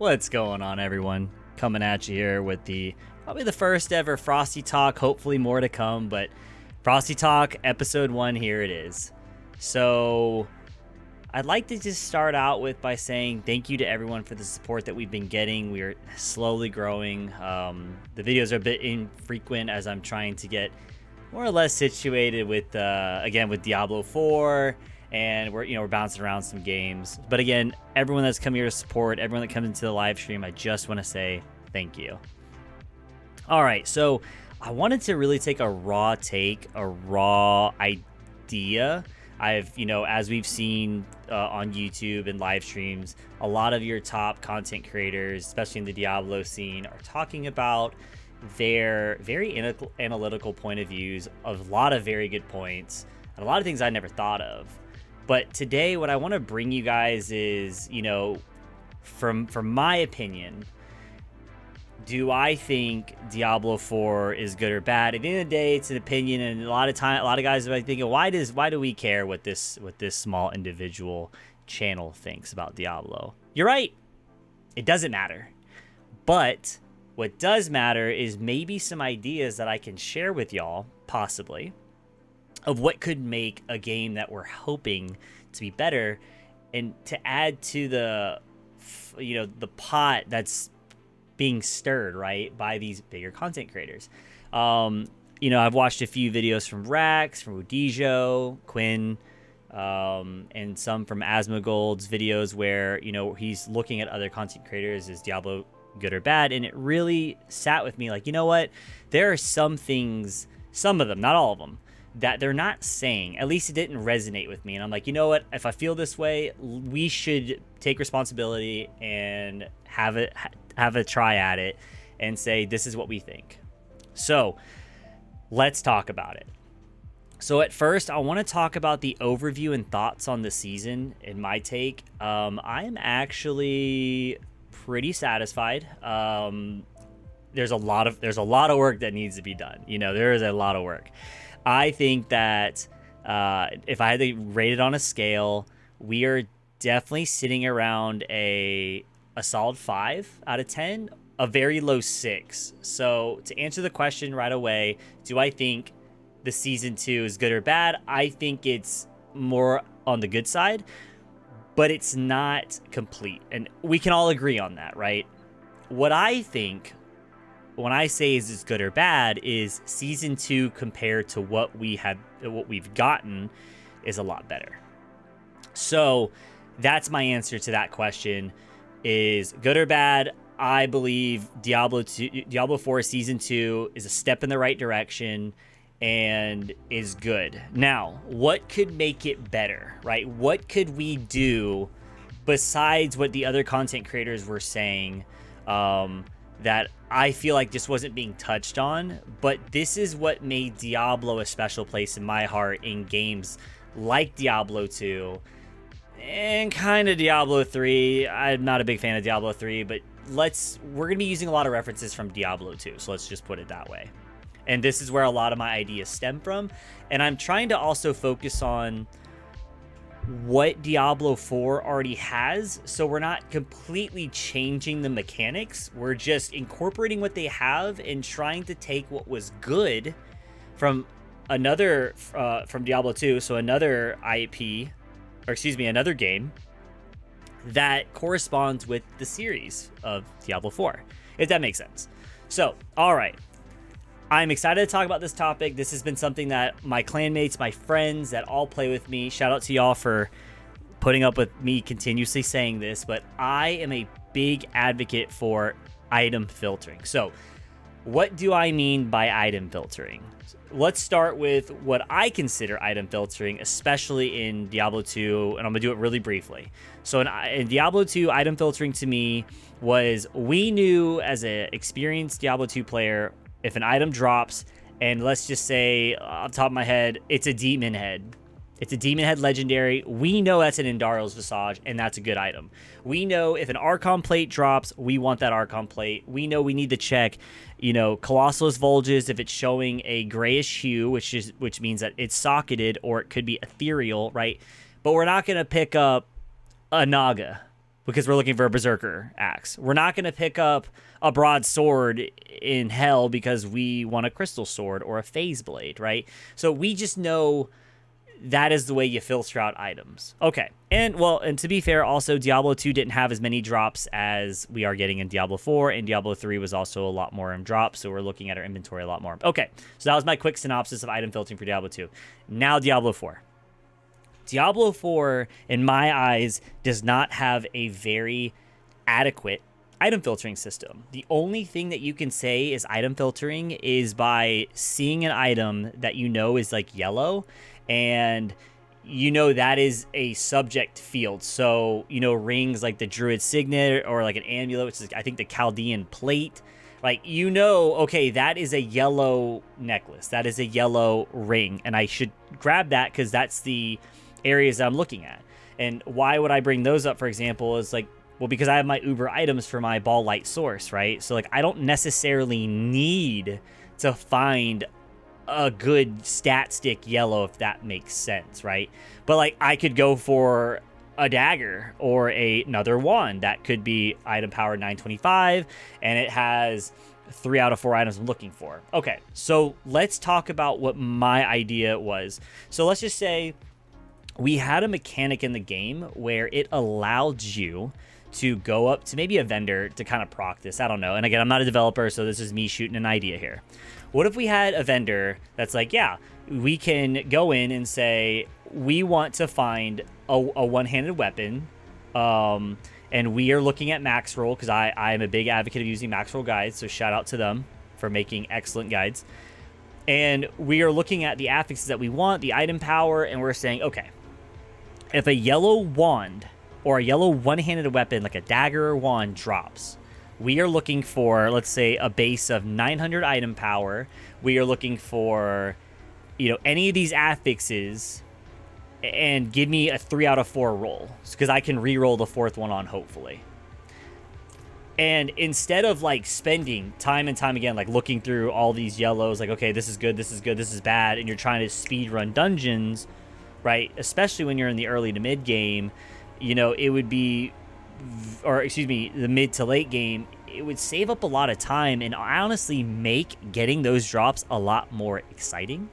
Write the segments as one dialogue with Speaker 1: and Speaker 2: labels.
Speaker 1: What's going on, everyone? Coming at you here with probably the first ever Frosty-Talk, hopefully more to come, but Frosty-Talk episode 1, here it is. So I'd like to just start out by saying thank you to everyone for the support that we've been getting. We are slowly growing. The videos are a bit infrequent as I'm trying to get more or less situated with Diablo 4, and we're bouncing around some games. But again, everyone that's come here to support, everyone that comes into the live stream, I just want to say thank you. All right, so I wanted to really take a raw idea. As we've seen on YouTube and live streams, a lot of your top content creators, especially in the Diablo scene, are talking about their very analytical point of views of a lot of very good points and a lot of things I never thought of. But today, what I want to bring you guys is, from my opinion, do I think Diablo 4 is good or bad? At the end of the day, it's an opinion, and a lot of guys are thinking, why do we care what this small individual channel thinks about Diablo? You're right, it doesn't matter. But what does matter is maybe some ideas that I can share with y'all, possibly, of what could make a game that we're hoping to be better, and to add to the pot that's being stirred, right, by these bigger content creators. I've watched a few videos from Rax, from Udijo, Quinn, and some from Asmongold's videos where, he's looking at other content creators. Is Diablo good or bad? And it really sat with me like, you know what? There are some things, some of them, not all of them, that they're not saying. At least it didn't resonate with me. And I'm like, you know what? If I feel this way, we should take responsibility and have a try at it and say, this is what we think. So let's talk about it. So at first, I want to talk about the overview and thoughts on the season. In my take, I am actually pretty satisfied. There's a lot of work that needs to be done. There is a lot of work. I think that if I had to rate it on a scale, we are definitely sitting around a solid 5 out of 10, a very low 6. So to answer the question right away, do I think the season 2 is good or bad? I think it's more on the good side, but it's not complete. And we can all agree on that, right? What I think when I say is this good or bad is season 2 compared to what we've gotten is a lot better. So that's my answer to that question. Is good or bad? I believe Diablo 4 season 2 is a step in the right direction and is good. Now, what could make it better, right? What could we do besides what the other content creators were saying that I feel like just wasn't being touched on? But this is what made Diablo a special place in my heart in games like Diablo 2 and kind of Diablo 3. I'm not a big fan of Diablo 3, but we're going to be using a lot of references from Diablo 2, so let's just put it that way. And this is where a lot of my ideas stem from. And I'm trying to also focus on what Diablo 4 already has, so we're not completely changing the mechanics. We're just incorporating what they have and trying to take what was good from from Diablo 2, so another another game that corresponds with the series of Diablo 4, if that makes sense. So, all right. I'm excited to talk about this topic. This has been something that my clanmates, my friends that all play with me, shout out to y'all for putting up with me continuously saying this, but I am a big advocate for item filtering. So what do I mean by item filtering? Let's start with what I consider item filtering, especially in Diablo 2, and I'm going to do it really briefly. So in Diablo 2, item filtering to me was, we knew as an experienced Diablo 2 player, if an item drops, and let's just say, off the top of my head, it's a demon head. It's a demon head legendary. We know that's an Indario's Visage, and that's a good item. We know if an Archon plate drops, we want that Archon plate. We know we need to check, Colossus Volges if it's showing a grayish hue, which means that it's socketed, or it could be ethereal, right? But we're not going to pick up a Naga. because we're looking for a berserker axe. We're not going to pick up a broadsword in hell because we want a crystal sword or a phase blade, right? So we just know that is the way you filter out items. Okay. And to be fair, also Diablo 2 didn't have as many drops as we are getting in Diablo 4, and Diablo 3 was also a lot more in drops, so we're looking at our inventory a lot more. Okay. So that was my quick synopsis of item filtering for Diablo 2. Now Diablo 4. Diablo 4, in my eyes, does not have a very adequate item filtering system. The only thing that you can say is item filtering is by seeing an item that you know is like yellow, and you know that is a subject field. So, you know, rings like the Druid Signet or like an amulet, which is, I think, the Chaldean plate. Like, you know, okay, that is a yellow necklace. That is a yellow ring. And I should grab that because that's the areas that I'm looking at. And why would I bring those up, for example, is like, well, because I have my Uber items for my ball light source, right? So, like, I don't necessarily need to find a good stat stick yellow, if that makes sense, right? But like, I could go for a dagger or another wand that could be item power 925, and it has 3 out of 4 items I'm looking for. Okay, so let's talk about what my idea was. So let's just say we had a mechanic in the game where it allowed you to go up to maybe a vendor to kind of proc this. I don't know. And again, I'm not a developer, so this is me shooting an idea here. What if we had a vendor that's like, yeah, we can go in and say, we want to find a one-handed weapon, and we are looking at max roll, because I am a big advocate of using max roll guides, so shout out to them for making excellent guides. And we are looking at the affixes that we want, the item power, and we're saying, okay, if a yellow wand or a yellow one-handed weapon like a dagger or wand drops, we are looking for, let's say, a base of 900 item power. We are looking for, you know, any of these affixes, and give me a 3 out of 4 roll, because I can re-roll the 4th one on, hopefully. And instead of like spending time and time again, like looking through all these yellows, like, okay, this is good, this is good, this is bad, and you're trying to speed run dungeons, right? Especially when you're in the early to mid game, you know, it would be, or excuse me, the mid to late game, it would save up a lot of time and honestly make getting those drops a lot more exciting.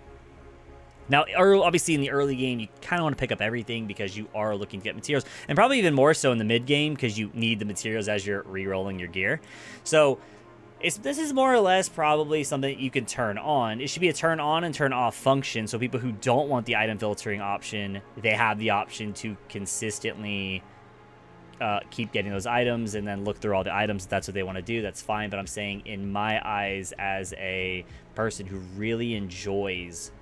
Speaker 1: Now, obviously in the early game, you kind of want to pick up everything because you are looking to get materials, and probably even more so in the mid game because you need the materials as you're re-rolling your gear. So this is more or less probably something that you can turn on. It should be a turn on and turn off function, so people who don't want the item filtering option, they have the option to consistently keep getting those items and then look through all the items. If that's what they want to do, that's fine. But I'm saying, in my eyes, as a person who really enjoys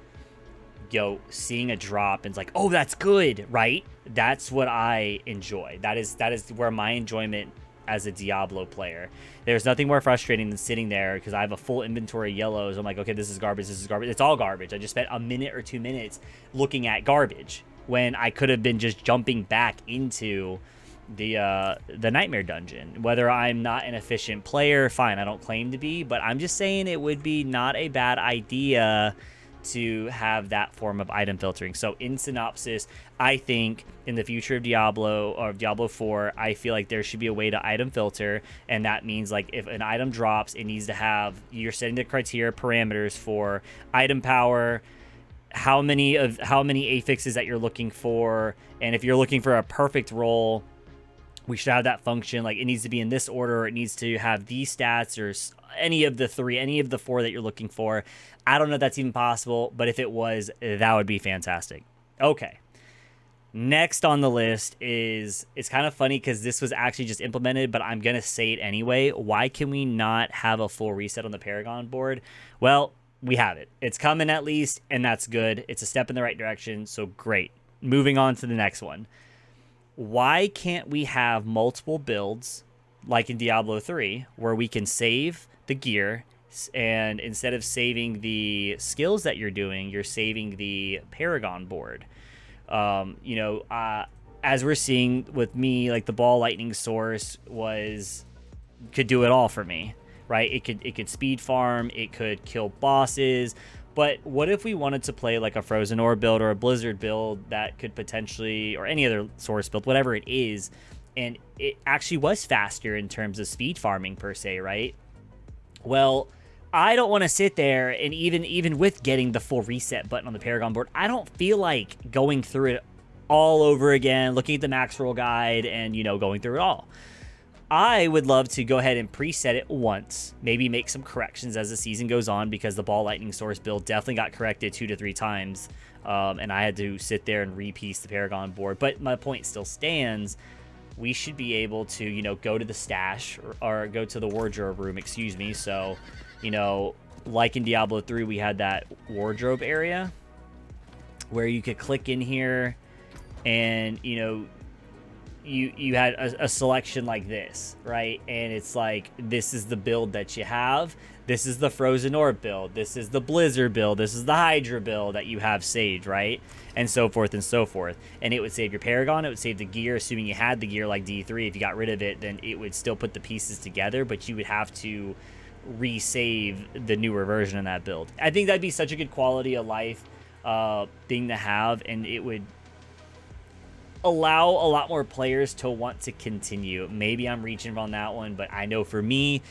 Speaker 1: seeing a drop and it's like, oh, that's good, right? That's what I enjoy. That is where my enjoyment as a Diablo player. There's nothing more frustrating than sitting there because I have a full inventory of yellows. I'm like, okay, this is garbage, this is garbage. It's all garbage. I just spent a minute or 2 minutes looking at garbage when I could have been just jumping back into the nightmare dungeon. Whether I'm not an efficient player, fine, I don't claim to be, but I'm just saying it would be not a bad idea to have that form of item filtering. So in synopsis, I think in the future of Diablo or Diablo 4, I feel like there should be a way to item filter, and that means like if an item drops, it needs to have, you're setting the criteria parameters for item power, how many affixes that you're looking for, and if you're looking for a perfect roll, we should have that function. Like, it needs to be in this order, or it needs to have these stats, or any of the 3, any of the 4 that you're looking for. I don't know if that's even possible, but if it was, that would be fantastic. Okay. Next on the list is, it's kind of funny because this was actually just implemented, but I'm going to say it anyway. Why can we not have a full reset on the Paragon board? Well, we have it. It's coming at least, and that's good. It's a step in the right direction, so great. Moving on to the next one. Why can't we have multiple builds like in Diablo 3 where we can save the gear, and instead of saving the skills that you're doing, you're saving the Paragon board? As we're seeing with me, like the ball lightning source could do it all for me, right? It could speed farm, it could kill bosses. But what if we wanted to play like a Frozen Ore build or a Blizzard build that could potentially, or any other source build, whatever it is, and it actually was faster in terms of speed farming per se, right? Well, I don't want to sit there, and even with getting the full reset button on the Paragon board, I don't feel like going through it all over again, looking at the max roll guide and, going through it all. I would love to go ahead and preset it once, maybe make some corrections as the season goes on, because the Ball Lightning Source build definitely got corrected 2 to 3 times, and I had to sit there and repiece the Paragon board. But my point still stands. We should be able to, go to the stash or go to the wardrobe room, excuse me. So, like in Diablo 3, we had that wardrobe area where you could click in here and, you had a selection like this, right? And it's like, this is the build that you have. This is the Frozen Orb build. This is the Blizzard build. This is the Hydra build that you have saved, right? And so forth and so forth. And it would save your Paragon. It would save the gear, assuming you had the gear like D3. If you got rid of it, then it would still put the pieces together, but you would have to resave the newer version of that build. I think that'd be such a good quality of life thing to have, and it would allow a lot more players to want to continue. Maybe I'm reaching on that one, but I know for me,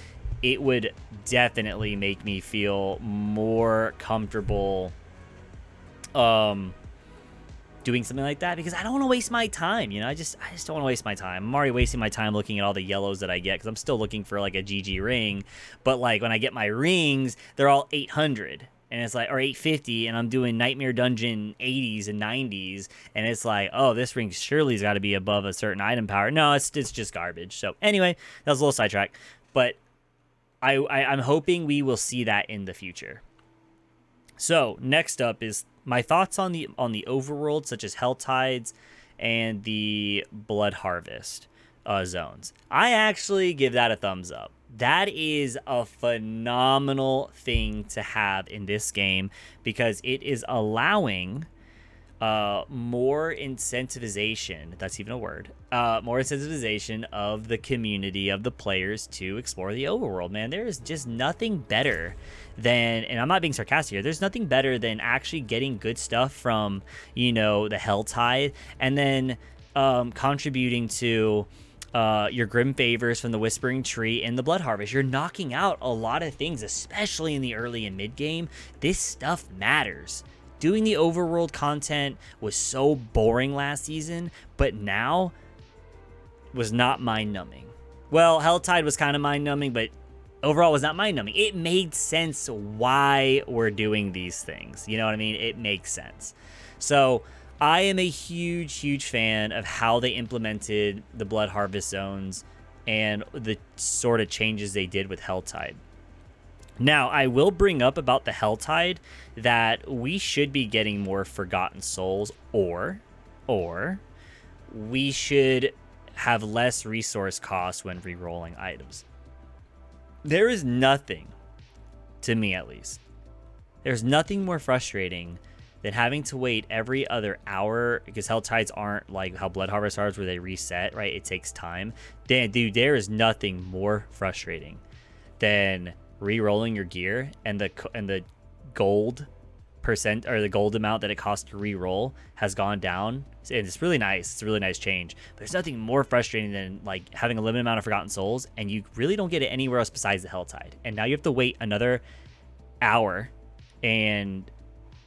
Speaker 1: it would definitely make me feel more comfortable doing something like that, because I don't want to waste my time. I just don't want to waste my time. I'm already wasting my time looking at all the yellows that I get, because I'm still looking for like a GG ring, but like when I get my rings, they're all 800. And it's like, or 850, and I'm doing Nightmare Dungeon 80s and 90s, and it's like, oh, this ring surely's got to be above a certain item power. No, it's just garbage. So anyway, that was a little sidetrack, but I'm hoping we will see that in the future. So next up is my thoughts on the overworld, such as Hell Tides and the Blood Harvest zones. I actually give that a thumbs up. That is a phenomenal thing to have in this game, because it is allowing more incentivization, if that's even a word, more incentivization of the community, of the players, to explore the overworld. Man, there is just nothing better than, and I'm not being sarcastic here, there's nothing better than actually getting good stuff from, the Hell Tide, and then contributing to your Grim Favors from the Whispering Tree and the Blood Harvest. You're knocking out a lot of things, especially in the early and mid game. This stuff matters. Doing the overworld content was so boring last season, but now was not mind-numbing. Well, Helltide was kind of mind-numbing, but overall was not mind-numbing. It made sense why we're doing these things. You know what I mean? It makes sense. So I am a huge fan of how they implemented the Blood Harvest zones and the sort of changes they did with Helltide. Now, I will bring up about the Helltide that we should be getting more Forgotten Souls, or we should have less resource costs when re-rolling items. There is nothing, to me at least, there's nothing more frustrating than having to wait every other hour, because Helltides aren't like how Blood Harvest are, where they reset, right? It takes time. Dude, there is nothing more frustrating than re-rolling your gear and the gold percent, or the gold amount that it costs to re-roll has gone down, and it's really nice. It's a really nice change. But there's nothing more frustrating than like having a limited amount of Forgotten Souls and you really don't get it anywhere else besides the Helltide, and now you have to wait another hour. And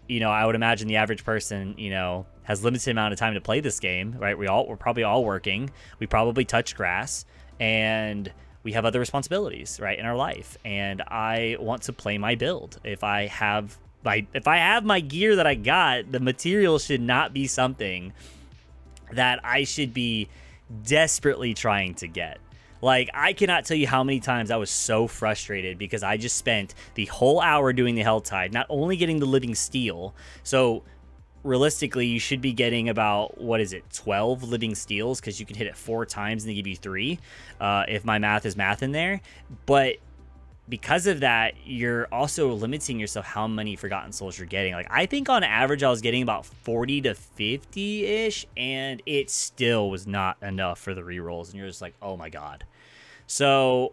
Speaker 1: I would imagine the average person has limited amount of time to play this game, right? We're probably all working, we probably touch grass, and we have other responsibilities, right, in our life. And I want to play my build. If I have my gear that I got, the material should not be something that I should be desperately trying to get. Like, I cannot tell you how many times I was so frustrated because I just spent the whole hour doing the Helltide, not only getting the living steel. So realistically, you should be getting about, 12 living steels, because you can hit it 4 times and they give you 3, if my math is math in there. But because of that, you're also limiting yourself how many Forgotten Souls you're getting. Like, I think on average I was getting about 40 to 50-ish, and it still was not enough for the rerolls, and you're just like, oh my god. So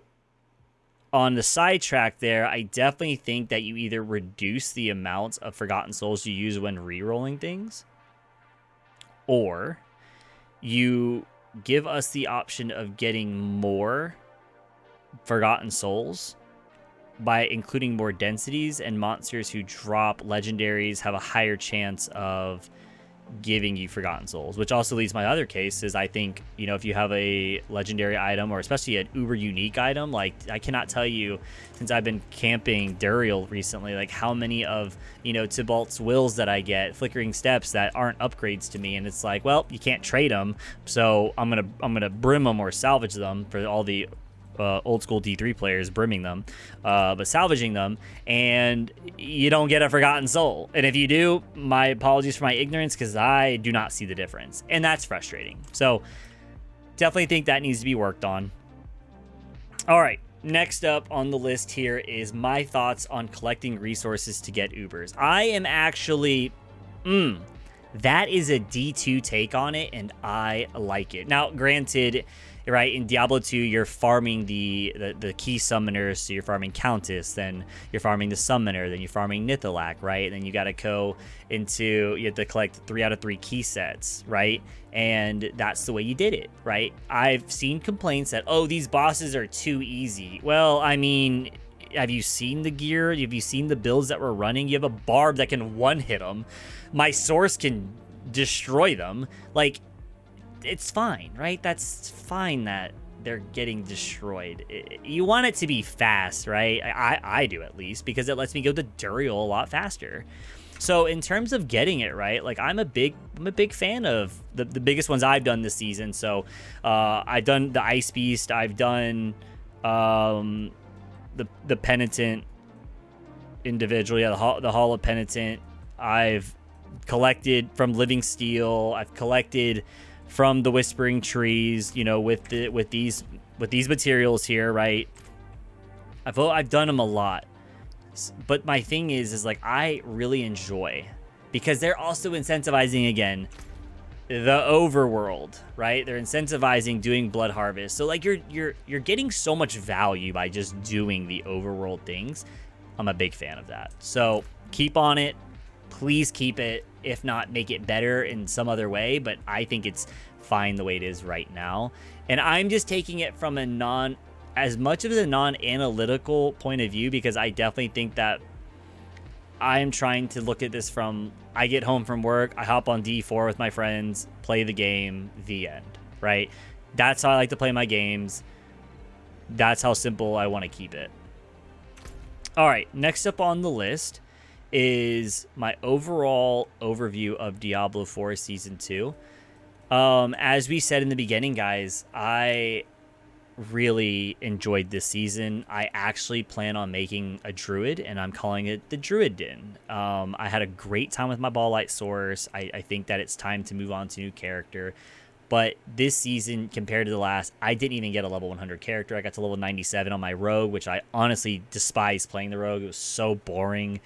Speaker 1: on the sidetrack there, I definitely think that you either reduce the amount of Forgotten Souls you use when re-rolling things, or you give us the option of getting more Forgotten Souls by including more densities, and monsters who drop legendaries have a higher chance of giving you Forgotten Souls, which also leads my other case is I think, if you have a legendary item, or especially an uber unique item, like I cannot tell you since I've been camping Duriel recently, like how many of, Tybalt's wills that I get, Flickering Steps, that aren't upgrades to me. And it's like, well, you can't trade them. So I'm going to brim them or salvage them for all the old school D3 players, brimming them, but salvaging them, and you don't get a Forgotten Soul. And if you do, my apologies for my ignorance, because I do not see the difference, and that's frustrating. So definitely think that needs to be worked on. All right, next up on the list here is my thoughts on collecting resources to get Ubers. I am actually, that is a D2 take on it, and I like it. Now, granted, right, in Diablo 2, you're farming the key summoners, so you're farming Countess, then you're farming the summoner, then you're farming Nithalak, right? And then you got to go you have to collect 3 out of 3 key sets, right? And that's the way you did it, right? I've seen complaints that, oh, these bosses are too easy. Well, I mean, have you seen the gear? Have you seen the builds that we're running? You have a barb that can one-hit them. My source can destroy them. Like, it's fine, right? That's fine that they're getting destroyed. You want it to be fast, right? I do, at least, because it lets me go to Duriel a lot faster. So in terms of getting it right, like I'm a big fan of the biggest ones I've done this season. So I've done the Ice Beast, I've done the Penitent individually, the Hall of Penitent. I've collected from Living Steel. I've collected from the Whispering Trees, with these materials here, right? I've done them a lot, but my thing is like I really enjoy, because they're also incentivizing again the overworld, right? They're incentivizing doing blood harvest, so like you're getting so much value by just doing the overworld things. I'm a big fan of that, so keep on it. Please keep it. If not, make it better in some other way, but I think it's fine the way it is right now. And I'm just taking it from as much of a non-analytical point of view, because I definitely think that I'm trying to look at this from, I get home from work, I hop on D4 with my friends, play the game, the end, right? That's how I like to play my games. That's how simple I want to keep it. All right, next up on the list is my overall overview of Diablo 4 Season 2. As we said in the beginning, guys, I really enjoyed this season. I actually plan on making a druid, and I'm calling it the Druid Den. I had a great time with my Ball Light Source. I think that it's time to move on to a new character. But this season, compared to the last, I didn't even get a level 100 character. I got to level 97 on my Rogue, which I honestly despise playing the Rogue. It was so boring.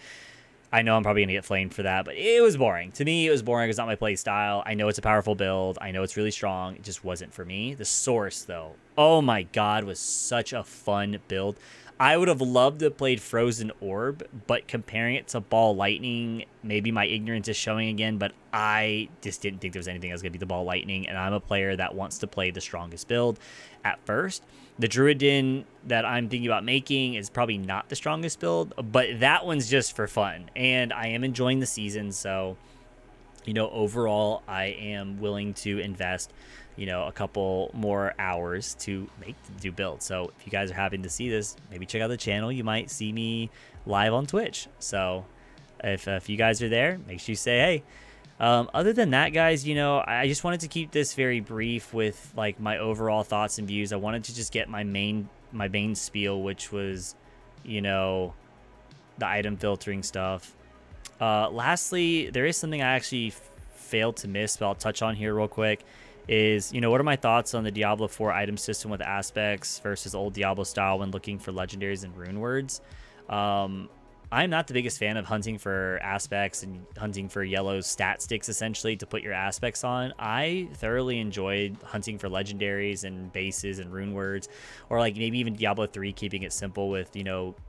Speaker 1: I know I'm probably going to get flamed for that, but it was boring. To me, it was boring. It's not my play style. I know it's a powerful build. I know it's really strong. It just wasn't for me. The Source, though, oh my God, was such a fun build. I would have loved to have played Frozen Orb, but comparing it to Ball Lightning, maybe my ignorance is showing again, but I just didn't think there was anything that was going to be the Ball Lightning, and I'm a player that wants to play the strongest build at first. The Druid Den that I'm thinking about making is probably not the strongest build, but that one's just for fun, and I am enjoying the season, so, overall, I am willing to invest a couple more hours to do builds. So if you guys are having to see this, maybe check out the channel. You might see me live on Twitch. So if you guys are there, make sure you say hey. Other than that, guys, I just wanted to keep this very brief with like my overall thoughts and views. I wanted to just get my main spiel, which was, the item filtering stuff. Lastly, there is something I actually failed to miss, but I'll touch on here real quick. Is, what are my thoughts on the Diablo 4 item system with aspects versus old Diablo style when looking for legendaries and rune words? I'm not the biggest fan of hunting for aspects and hunting for yellow stat sticks, essentially, to put your aspects on. I thoroughly enjoyed hunting for legendaries and bases and rune words, or like maybe even Diablo 3, keeping it simple with,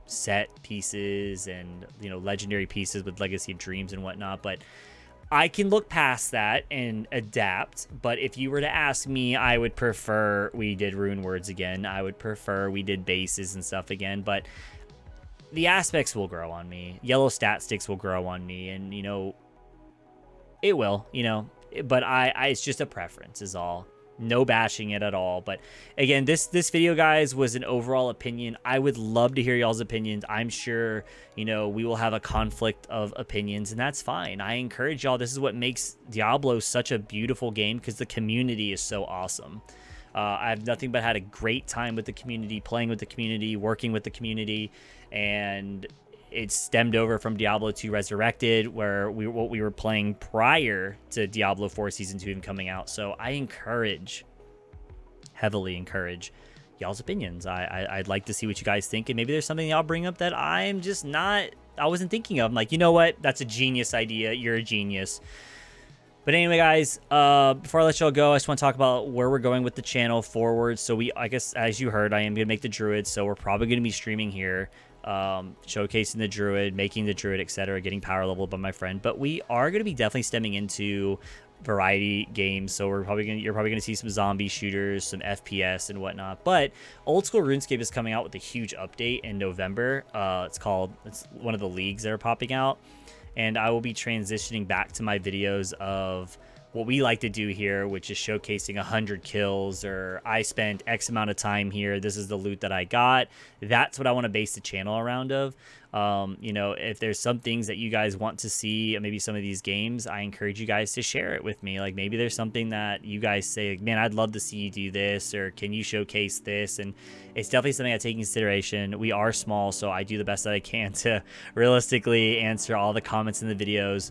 Speaker 1: set pieces and, legendary pieces with Legacy of Dreams and whatnot. But I can look past that and adapt, but if you were to ask me, I would prefer we did rune words again. I would prefer we did bases and stuff again, but the aspects will grow on me. Yellow stat sticks will grow on me, and, you know, it will, you know, but I it's just a preference is all. No bashing it at all. But again, this video, guys, was an overall opinion. I would love to hear y'all's opinions. I'm sure, you know, we will have a conflict of opinions, and that's fine. I encourage y'all. This is what makes Diablo such a beautiful game, because the community is so awesome. I've nothing but had a great time with the community, playing with the community, working with the community, and it stemmed over from Diablo 2 Resurrected, where what we were playing prior to Diablo 4 Season 2 even coming out. So I heavily encourage y'all's opinions. I'd like to see what you guys think, and maybe there's something y'all bring up that I wasn't thinking of. I'm like, you know what? That's a genius idea. You're a genius. But anyway, guys, before I let y'all go, I just want to talk about where we're going with the channel forward. So I guess, as you heard, I am going to make the Druid, so we're probably going to be streaming here, showcasing the Druid, making the Druid, etc., getting power leveled by my friend. But we are going to be definitely stemming into variety games, so you're probably going to see some zombie shooters, some FPS and whatnot. But Old School RuneScape is coming out with a huge update in November. It's one of the leagues that are popping out. And I will be transitioning back to my videos of what we like to do here, which is showcasing 100 kills, or I spent X amount of time here. This is the loot that I got. That's what I want to base the channel around of. You know, if there's some things that you guys want to see, maybe some of these games, I encourage you guys to share it with me. Like, maybe there's something that you guys say, man, I'd love to see you do this, or can you showcase this? And it's definitely something I take in consideration. We are small, so I do the best that I can to realistically answer all the comments in the videos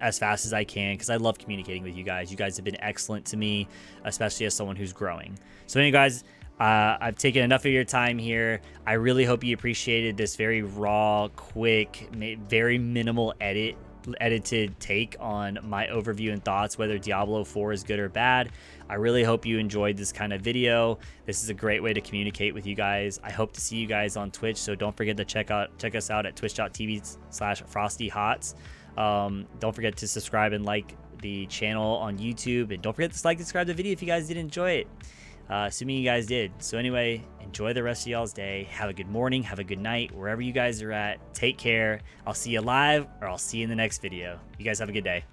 Speaker 1: as fast as I can, because I love communicating with you guys. You guys have been excellent to me, especially as someone who's growing. So anyway, guys, I've taken enough of your time here. I really hope you appreciated this very raw, quick, very minimal edited take on my overview and thoughts, whether Diablo 4 is good or bad. I really hope you enjoyed this kind of video. This is a great way to communicate with you guys. I hope to see you guys on Twitch, so don't forget to check us out at twitch.tv/FrostyHots. Don't forget to subscribe and like the channel on YouTube, and don't forget to like and subscribe to the video if you guys did enjoy it, assuming you guys did. So anyway, enjoy the rest of y'all's day. Have a good morning, have a good night, wherever you guys are at. Take care. I'll see you live, or I'll see you in the next video. You guys have a good day.